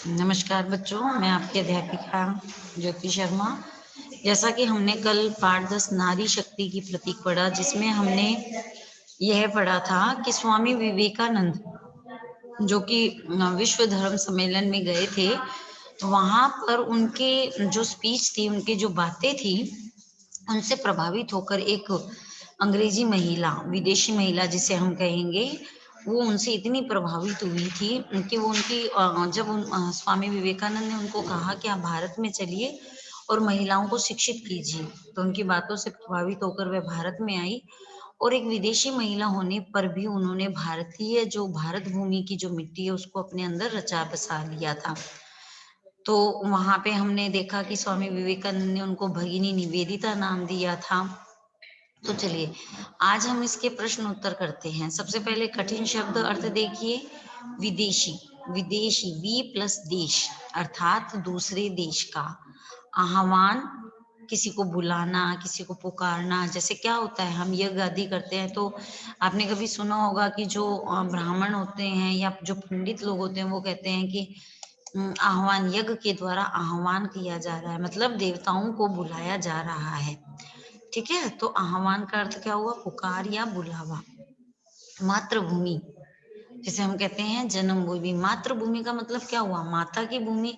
नमस्कार बच्चों, मैं आपकी अध्यापिका ज्योति शर्मा। जैसा कि हमने कल पाठ 10 नारी शक्ति की प्रतीक पढ़ा, जिसमें हमने यह पढ़ा था कि स्वामी विवेकानंद जो कि विश्व धर्म सम्मेलन में गए थे, वहां पर उनके जो स्पीच थी, उनकी जो बातें थी, उनसे प्रभावित होकर एक अंग्रेजी महिला, विदेशी महिला जिसे हम कहेंगे, वो उनसे इतनी प्रभावित हुई थी कि वो स्वामी विवेकानंद ने उनको कहा कि आप भारत में चलिए और महिलाओं को शिक्षित कीजिए, तो उनकी बातों से प्रभावित होकर वह भारत में आई। और एक विदेशी महिला होने पर भी उन्होंने भारतीय जो भारत भूमि की जो मिट्टी है उसको अपने अंदर रचा बसा लिया था। तो वहां पे हमने देखा कि स्वामी विवेकानंद ने उनको भगिनी निवेदिता नाम दिया था। तो चलिए आज हम इसके प्रश्न उत्तर करते हैं। सबसे पहले कठिन शब्द अर्थ देखिए। विदेशी, विदेशी वी प्लस देश अर्थात दूसरे देश का। आह्वान, किसी को बुलाना, किसी को पुकारना। जैसे क्या होता है, हम यज्ञ आदि करते हैं तो आपने कभी सुना होगा कि जो ब्राह्मण होते हैं या जो पंडित लोग होते हैं वो कहते हैं कि आह्वान, यज्ञ के द्वारा आह्वान किया जा रहा है, मतलब देवताओं को बुलाया जा रहा है। ठीक है, तो आह्वान का अर्थ क्या हुआ? पुकार या बुलावा। मातृभूमि, जिसे हम कहते हैं जन्मभूमि। मातृभूमि का मतलब क्या हुआ? माता की भूमि।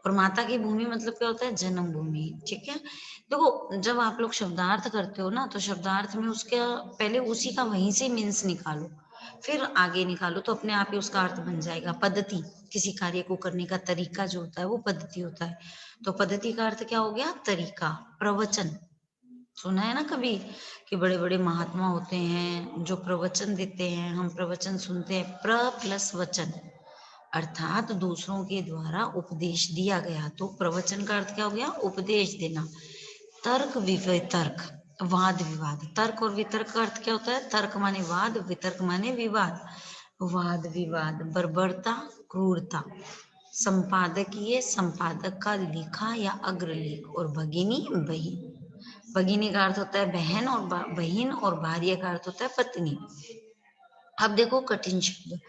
और माता की भूमि मतलब क्या होता है? जन्मभूमि। ठीक है, देखो जब आप लोग शब्दार्थ करते हो ना, तो शब्दार्थ में उसका पहले उसी का वहीं से मीन्स निकालो, फिर आगे निकालो, तो अपने आप ही उसका अर्थ बन जाएगा। पद्धति, किसी कार्य को करने का तरीका जो होता है वो पद्धति होता है। तो पद्धति का अर्थ क्या हो गया? तरीका। प्रवचन, सुना है ना कभी कि बड़े बड़े महात्मा होते हैं जो प्रवचन देते हैं, हम प्रवचन सुनते हैं। प्र प्लस वचन अर्थात दूसरों के द्वारा उपदेश दिया गया, तो प्रवचन का अर्थ क्या हो गया? उपदेश देना। तर्क वितर्क, वाद विवाद। तर्क और वितर्क का अर्थ क्या होता है? तर्क माने वाद, वितर्क माने विवाद। वाद विवाद। बर्बरता, क्रूरता। संपादकीय, संपादक का लिखा या अग्रलेख। और भगिनी, बहिन। भगिनी का अर्थ होता है बहन, और बहिन, और भार्य का अर्थ होता है पत्नी। अब देखो कठिन शब्द,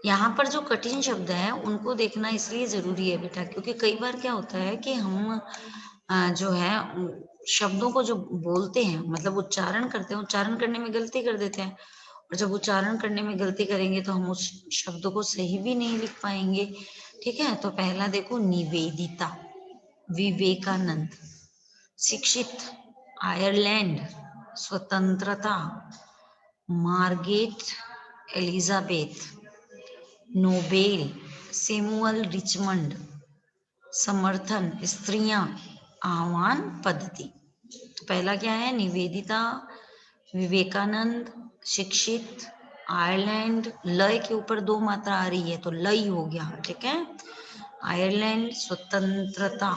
यहाँ पर जो कठिन शब्द है उनको देखना इसलिए जरूरी है बेटा, क्योंकि कई बार क्या होता है कि हम जो है शब्दों को जो बोलते हैं, मतलब उच्चारण करते हैं, उच्चारण करने में गलती कर देते हैं। और जब उच्चारण करने में गलती करेंगे तो हम उस शब्द को सही भी नहीं लिख पाएंगे। ठीक है, तो पहला देखो, निवेदिता, विवेकानंद। शिक्षित, आयरलैंड। स्वतंत्रता, Margaret Elizabeth. Nobel, Samuel Richmond. समर्थन, स्त्रियां। आह्वान, पद्धति। तो पहला क्या है? निवेदिता, विवेकानंद, शिक्षित, आयरलैंड। लय के ऊपर दो मात्रा आ रही है तो लय हो गया। ठीक है, आयरलैंड। स्वतंत्रता,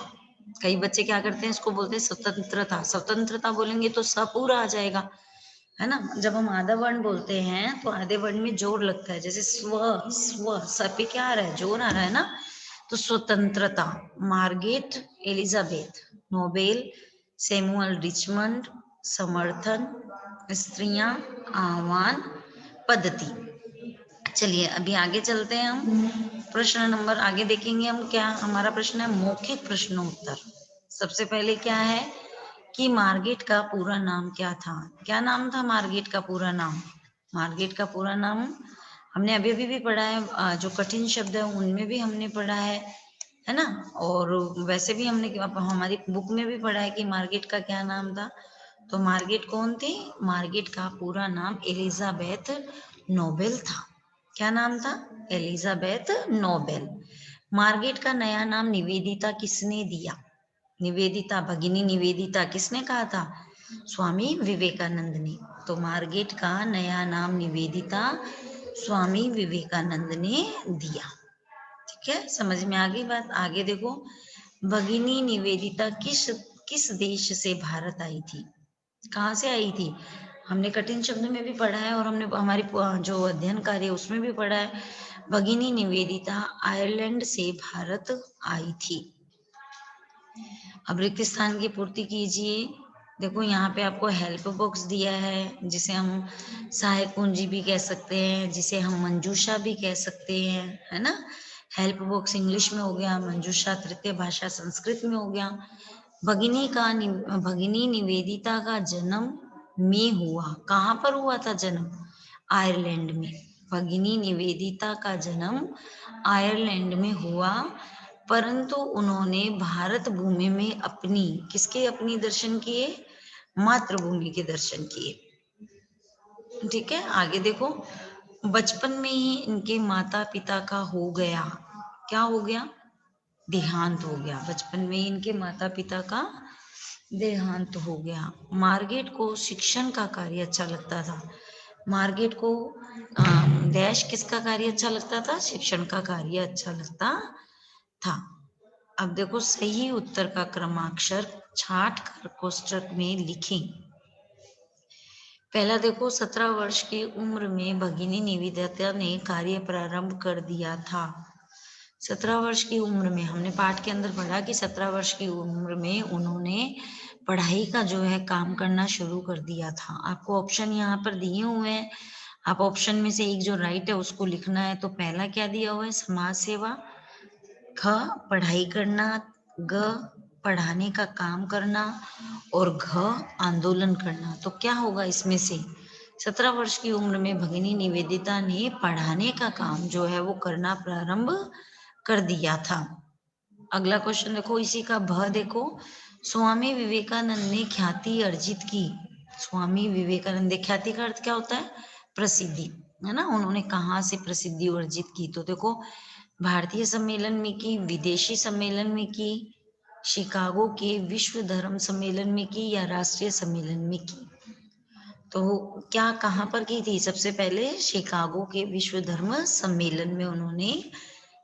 कई बच्चे क्या करते हैं, इसको बोलते हैं स्वतंत्रता। स्वतंत्रता बोलेंगे तो स पूरा आ जाएगा, है ना। जब हम आधा वर्ण बोलते हैं तो आधे वर्ण में जोर लगता है, जैसे स्व, स्व, स पे क्या आ रहा है? जोर आ रहा है ना। तो स्वतंत्रता। Margaret Elizabeth. Nobel, Samuel Richmond. समर्थन, स्त्रियां। आह्वान, पद्धति। चलिए अभी आगे चलते हैं हम। प्रश्न नंबर आगे देखेंगे हम। क्या हमारा प्रश्न है? मौखिक प्रश्नोत्तर। सबसे पहले क्या है कि मार्गेट का पूरा नाम क्या था? क्या नाम था मार्गेट का पूरा नाम? मार्गेट का पूरा नाम हमने अभी अभी भी पढ़ा है, जो कठिन शब्द है उनमें भी हमने पढ़ा है ना। और वैसे भी हमने हमारी बुक में भी पढ़ा है कि मार्गेट का क्या नाम था। तो मार्गेट कौन थी? मार्गेट का पूरा नाम एलिजाबेथ नोबेल था। क्या नाम था? Elizabeth Nobel. मार्गेट का नया नाम निवेदिता किसने दिया? निवेदिता, भगिनी निवेदिता किसने कहा था? स्वामी विवेकानंद ने। तो मार्गेट का नया नाम निवेदिता स्वामी विवेकानंद ने दिया। ठीक है, समझ में आ गई बात? आगे देखो, भगिनी निवेदिता किस किस देश से भारत आई थी? कहाँ से आई थी? हमने कठिन शब्द में भी पढ़ा है और हमने हमारी जो अध्ययन कार्य है उसमें भी पढ़ा है। भगिनी निवेदिता आयरलैंड से भारत आई थी। अब रिक्त स्थान की पूर्ति कीजिए। देखो यहाँ पे आपको हेल्प बॉक्स दिया है, जिसे हम सहायक पूंजी भी कह सकते हैं, जिसे हम मंजूषा भी कह सकते हैं, है ना। हेल्प बॉक्स इंग्लिश में हो गया, मंजूषा तृतीय भाषा संस्कृत में हो गया। भगिनी निवेदिता का जन्म में हुआ, कहाँ पर हुआ था जन्म? आयरलैंड में। भगिनी निवेदिता का जन्म आयरलैंड में हुआ, परंतु उन्होंने भारत भूमि में अपनी किसके अपनी दर्शन किए? मातृभूमि के दर्शन किए। ठीक है, आगे देखो। बचपन में ही इनके माता पिता का हो गया, क्या हो गया? देहांत हो गया। बचपन में ही इनके माता पिता का देहांत हो गया। मार्गेट को शिक्षण का कार्य अच्छा लगता था। मार्गेट को डैश किसका कार्य अच्छा लगता था? शिक्षण का कार्य अच्छा लगता था। अब देखो सही उत्तर का क्रमाक्षर छाट कर कोष्ठक में लिखें। पहला देखो, 17 वर्ष की उम्र में भगिनी निवेदिता ने कार्य प्रारंभ कर दिया था। 17 वर्ष की उम्र में, हमने पाठ के अंदर पढ़ा कि 17 वर्ष की उम्र में उन्होंने पढ़ाई का जो है काम करना शुरू कर दिया था। आपको ऑप्शन यहाँ पर दिए हुए हैं, आप ऑप्शन में से एक जो राइट है उसको लिखना है। तो पहला क्या दिया हुआ है? समाज सेवा। ख पढ़ाई करना, ग पढ़ाने का काम करना, और घ आंदोलन करना। तो क्या होगा इसमें से? 17 वर्ष की उम्र में भगिनी निवेदिता ने पढ़ाने का काम जो है वो करना प्रारंभ कर दिया था। अगला क्वेश्चन देखो, इसी का भ देखो। स्वामी विवेकानंद ने ख्याति अर्जित की। स्वामी विवेकानंद, ख्याति का अर्थ क्या होता है? प्रसिद्धि, है ना। उन्होंने कहाँ से प्रसिद्धि अर्जित की? तो देखो, भारतीय सम्मेलन में की, विदेशी सम्मेलन में की, शिकागो के विश्व धर्म सम्मेलन में की, या राष्ट्रीय सम्मेलन में की? तो क्या कहाँ पर की थी? सबसे पहले शिकागो के विश्व धर्म सम्मेलन में उन्होंने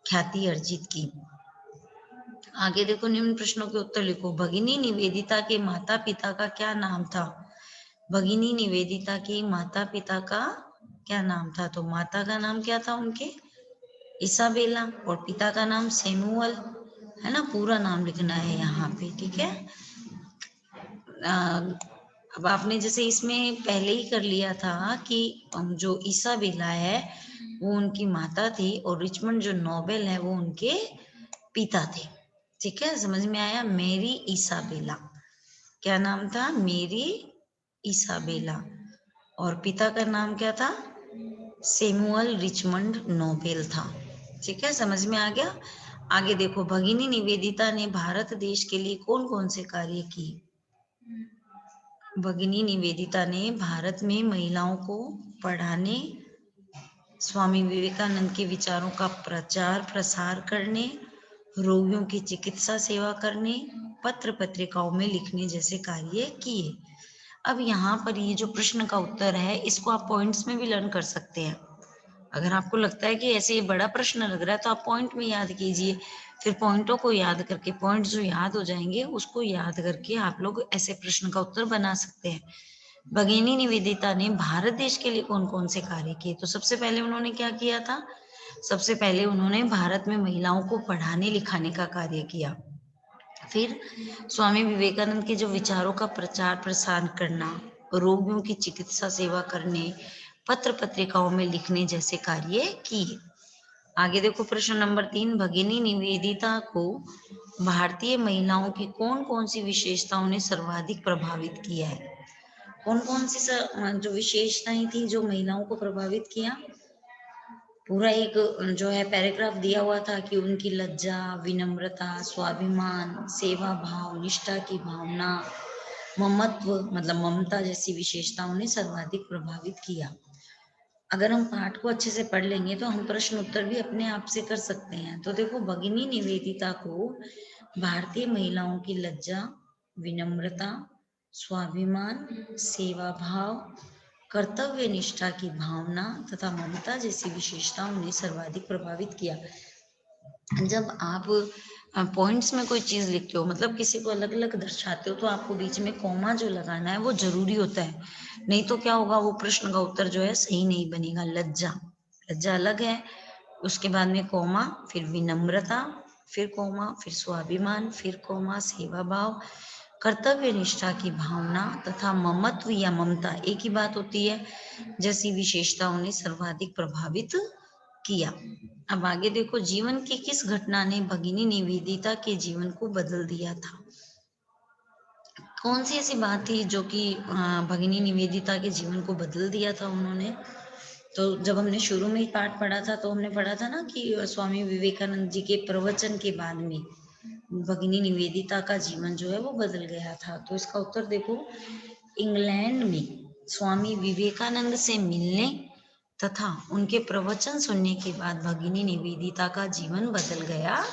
ख्याति अर्जित की। आगे देखो, निम्न प्रश्नों के उत्तर लिखो। भगिनी निवेदिता के माता पिता का क्या नाम था? भगिनी निवेदिता के माता पिता का क्या नाम था? तो माता का नाम क्या था उनके? इसाबेला, और पिता का नाम सैमुअल, है ना। पूरा नाम लिखना है यहाँ पे, ठीक है। अब आपने जैसे इसमें पहले ही कर लिया था कि जो इसाबेला है वो उनकी माता थी, और रिचमंड जो नोबेल है वो उनके पिता थे। ठीक है, समझ में आया? मेरी इसाबेला, क्या नाम था? मेरी इसाबेला, और पिता का नाम क्या था? सैमुअल रिचमंड नोबेल था। ठीक है, समझ में आ गया? आगे देखो, भगिनी निवेदिता ने भारत देश के लिए कौन कौन से कार्य किए? भगिनी निवेदिता ने भारत में महिलाओं को पढ़ाने, स्वामी विवेकानंद के विचारों का प्रचार प्रसार करने, रोगियों की चिकित्सा सेवा करने, पत्र पत्रिकाओं में लिखने जैसे कार्य किए। अब यहाँ पर ये जो प्रश्न का उत्तर है इसको आप पॉइंट्स में भी लर्न कर सकते हैं। अगर आपको लगता है कि ऐसे ये बड़ा प्रश्न लग रहा है तो आप पॉइंट में याद कीजिए। फिर पॉइंटों को याद करके, पॉइंट जो याद हो जाएंगे उसको याद करके आप लोग ऐसे प्रश्न का उत्तर बना सकते हैं। भगिनी निवेदिता ने भारत देश के लिए कौन कौन से कार्य किए? तो सबसे पहले उन्होंने क्या किया था? सबसे पहले उन्होंने भारत में महिलाओं को पढ़ाने लिखाने का कार्य किया। फिर स्वामी विवेकानंद के जो विचारों का प्रचार प्रसार करना, रोगियों की चिकित्सा सेवा करने, पत्र पत्रिकाओं में लिखने जैसे कार्य किए। आगे देखो, प्रश्न नंबर 3, भगिनी निवेदिता को भारतीय महिलाओं की कौन कौन सी विशेषताओं ने सर्वाधिक प्रभावित किया है? कौन कौन सी जो विशेषताएं थी जो महिलाओं को प्रभावित किया? पूरा एक जो है पैराग्राफ दिया हुआ था कि उनकी लज्जा, विनम्रता, स्वाभिमान, सेवा भाव, निष्ठा की भावना, ममत्व मतलब ममता जैसी विशेषताओं ने सर्वाधिक प्रभावित किया। अगर हम पाठ को अच्छे से पढ़ लेंगे तो हम प्रश्न उत्तर भी अपने आप से कर सकते हैं। तो देखो, भगिनी निवेदिता को भारतीय महिलाओं की लज्जा, विनम्रता, स्वाभिमान, सेवा भाव, कर्तव्य निष्ठा की भावना तथा ममता जैसी विशेषताओं ने सर्वाधिक प्रभावित किया। जब आप पॉइंट्स में कोई चीज लिखते हो, मतलब किसी को अलग अलग दर्शाते हो, तो आपको बीच में कॉमा जो लगाना है वो जरूरी होता है। नहीं तो क्या होगा, वो प्रश्न का उत्तर जो है सही नहीं बनेगा। लज्जा, लज्जा अलग है, उसके बाद में कॉमा, फिर विनम्रता, फिर कॉमा, फिर स्वाभिमान, फिर कॉमा, सेवा भाव, कर्तव्य निष्ठा की भावना तथा ममत्व या ममता एक ही बात होती है, जैसी विशेषताओं ने सर्वाधिक प्रभावित किया। अब आगे देखो, जीवन की किस घटना ने भगिनी निवेदिता के जीवन को बदल दिया था? कौन सी ऐसी बात थी जो कि भगिनी निवेदिता के जीवन को बदल दिया था उन्होंने? तो जब हमने शुरू में ही पाठ पढ़ा था तो हमने पढ़ा था ना कि स्वामी विवेकानंद जी के प्रवचन के बाद में भगिनी निवेदिता का जीवन जो है वो बदल गया था। तो इसका उत्तर देखो, इंग्लैंड में स्वामी विवेकानंद से मिलने तथा उनके प्रवचन सुनने के बाद भगिनी निवेदिता का जीवन बदल गया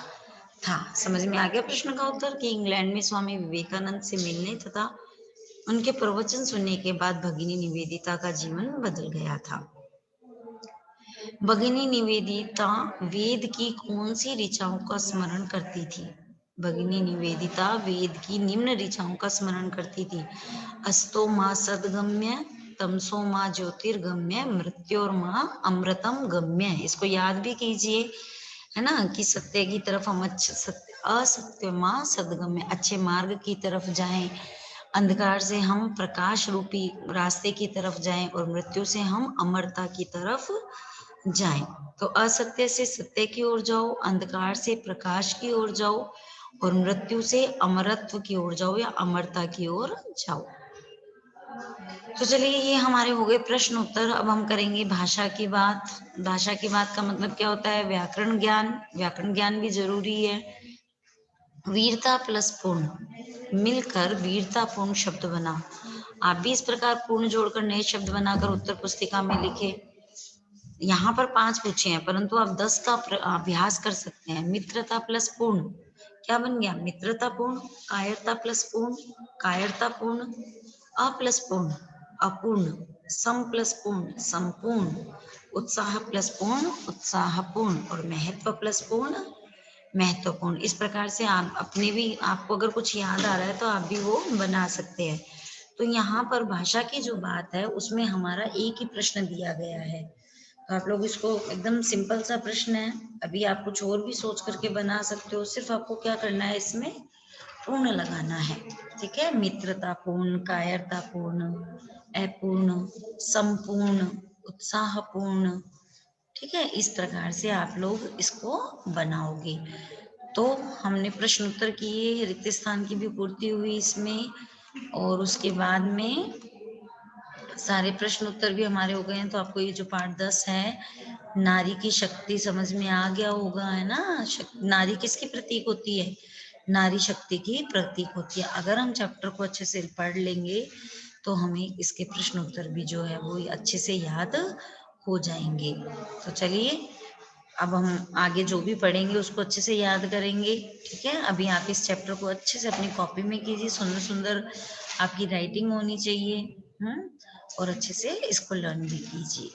था। समझ में आ गया प्रश्न का उत्तर कि इंग्लैंड में स्वामी विवेकानंद से मिलने तथा उनके प्रवचन सुनने के बाद भगिनी निवेदिता का जीवन बदल गया था। भगिनी निवेदिता वेद की कौन सी ऋचाओं का स्मरण करती थी? भगिनी निवेदिता वेद की निम्न ऋचाओं का स्मरण करती थी। अस्तो माँ सदगम्य, तमसो माँ ज्योतिर्गम्य, मृत्योर माँ अमृतम गम्य। इसको याद भी कीजिए, है ना, कि सत्य की तरफ हम असत्य माँ सदगम्य, अच्छे मार्ग की तरफ जाएं, अंधकार से हम प्रकाश रूपी रास्ते की तरफ जाएं और मृत्यु से हम अमरता की तरफ जाएं। तो असत्य से सत्य की ओर जाओ, अंधकार से प्रकाश की ओर जाओ और मृत्यु से अमरत्व की ओर जाओ या अमरता की ओर जाओ। तो चलिए, ये हमारे हो गए प्रश्न उत्तर। अब हम करेंगे भाषा की बात। भाषा की बात का मतलब क्या होता है? व्याकरण ज्ञान। व्याकरण ज्ञान भी जरूरी है। वीरता प्लस पूर्ण मिलकर वीरतापूर्ण शब्द बना। आप भी इस प्रकार पूर्ण जोड़कर नए शब्द बनाकर उत्तर पुस्तिका में लिखे। यहाँ पर 5 पूछे हैं परंतु आप 10 का अभ्यास कर सकते हैं। मित्रता प्लस पूर्ण क्या बन गया? मित्रता पूर्ण। कायरता प्लस पूर्ण कायरता पूर्ण। अ प्लस पूर्ण अपूर्ण। सम प्लस पूर्ण संपूर्ण। उत्साह प्लस पूर्ण उत्साहपूर्ण। और महत्व प्लस पूर्ण महत्वपूर्ण। इस प्रकार से आप अपने भी, आपको अगर कुछ याद आ रहा है तो आप भी वो बना सकते हैं। तो यहाँ पर भाषा की जो बात है उसमें हमारा एक ही प्रश्न दिया गया है, तो आप लोग इसको, एकदम सिंपल सा प्रश्न है। अभी आप कुछ और भी सोच करके बना सकते हो, सिर्फ आपको क्या करना है, इसमें पूर्ण लगाना है। ठीक है, मित्रता पूर्ण, कायरता पूर्ण, अपूर्ण, संपूर्ण, उत्साहपूर्ण। ठीक है, इस प्रकार से आप लोग इसको बनाओगे। तो हमने प्रश्न उत्तर किए, रिक्त स्थान की भी पूर्ति हुई इसमें, और उसके बाद में सारे प्रश्न उत्तर भी हमारे हो गए हैं। तो आपको ये जो पाठ 10 है, नारी की शक्ति, समझ में आ गया होगा, है ना। नारी किसकी प्रतीक होती है? नारी शक्ति की प्रतीक होती है। अगर हम चैप्टर को अच्छे से पढ़ लेंगे तो हमें इसके प्रश्न उत्तर भी जो है वो अच्छे से याद हो जाएंगे। तो चलिए, अब हम आगे जो भी पढ़ेंगे उसको अच्छे से याद करेंगे। ठीक है, अभी आप इस चैप्टर को अच्छे से अपनी कॉपी में कीजिए, सुंदर सुंदर आपकी राइटिंग होनी चाहिए। और अच्छे से इसको लर्न भी कीजिए।